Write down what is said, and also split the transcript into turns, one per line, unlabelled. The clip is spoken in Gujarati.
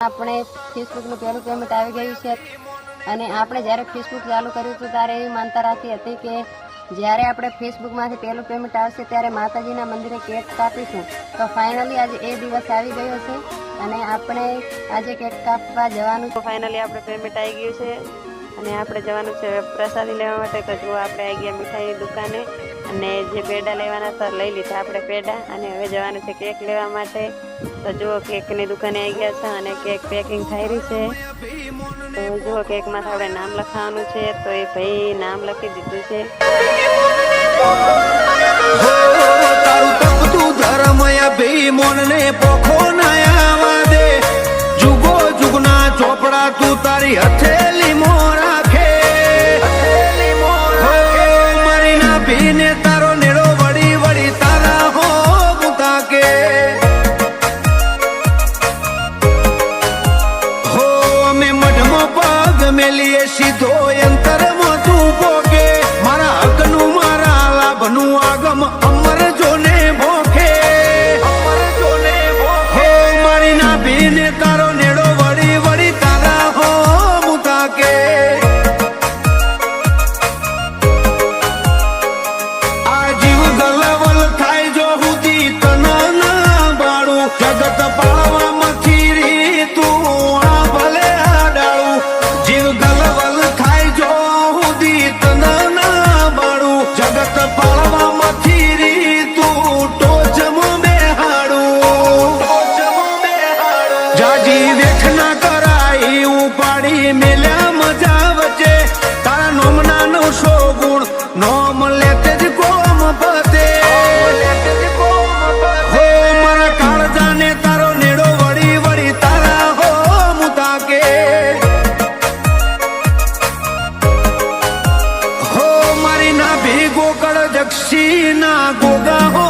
આપણે ફેસબુકનું પહેલું પેમેન્ટ આવી ગયું છે અને આપણે જ્યારે ફેસબુક ચાલુ કર્યું હતું ત્યારે એવી માનતા રાખી હતી કે જ્યારે આપણે ફેસબુકમાંથી પહેલું પેમેન્ટ આવશે ત્યારે માતાજીના મંદિરે કેક કાપીશું. તો ફાઇનલી આજે એ દિવસ આવી ગયો છે અને આપણે આજે કેક કાપવા જવાનું. ફાઇનલી આપણે પેમેન્ટ આવી ગયું છે અને આપણે જવાનું છે પ્રસાદી લેવા માટે. તો જો આપણે આવી ગયા મીઠાઈની દુકાને અને જે પેડા લેવાના હતા લઈ લીધા આપણે પેડા અને હવે જવાનું છે કેક લેવા માટે. તો જુઓ કેકની દુકાને આવી ગયા છે અને કેક પેકિંગ થઈ રહી છે. તો જુઓ કેકમાં આપણે નામ લખાવવાનું છે તો એ ભાઈ નામ લખી દીધું છે.
તારું તપતું ધર્મયા ભઈ મોનને પોખો નાયા દે જુગો જુગના ચોપડા તું તારી હથેલી મો રાખે મારી ના ભીને તારો નેડો વળી વળી તારા હો મુતાકે હો અમે મઢમાં પગ મેલીએ સીધો અંતરમાં તું પોકે મારા હકનું મારા લાભનું આગમ અમર જોને ભોખે હો મારી ના ભીને તારો નેડો વળી વળી તારા હો મુતાકે આ જીવ ગલવલ થાય જો હુદી તના ના બાળું જગત પાળવામાંથી રી તું આ ભલે આડાળું જીવ ગલવલ થાય જો હુદી તના ના બાળું જગત પાળવામાંથી રી તું ટોચમો બેહાડું જાજી વેખ ના કરાઈ ઉપાડી મેલ્યા મજા વચ્ચે તારા નોમના નો સો ગુણ નોમ લેતે જ કોમ પતે હો મારા કાળજાને તારો નેડો વળી વળી તારા હો મુતાકે હો મારી ના ભી ગોકળ જક્ષી ના ગોગા હો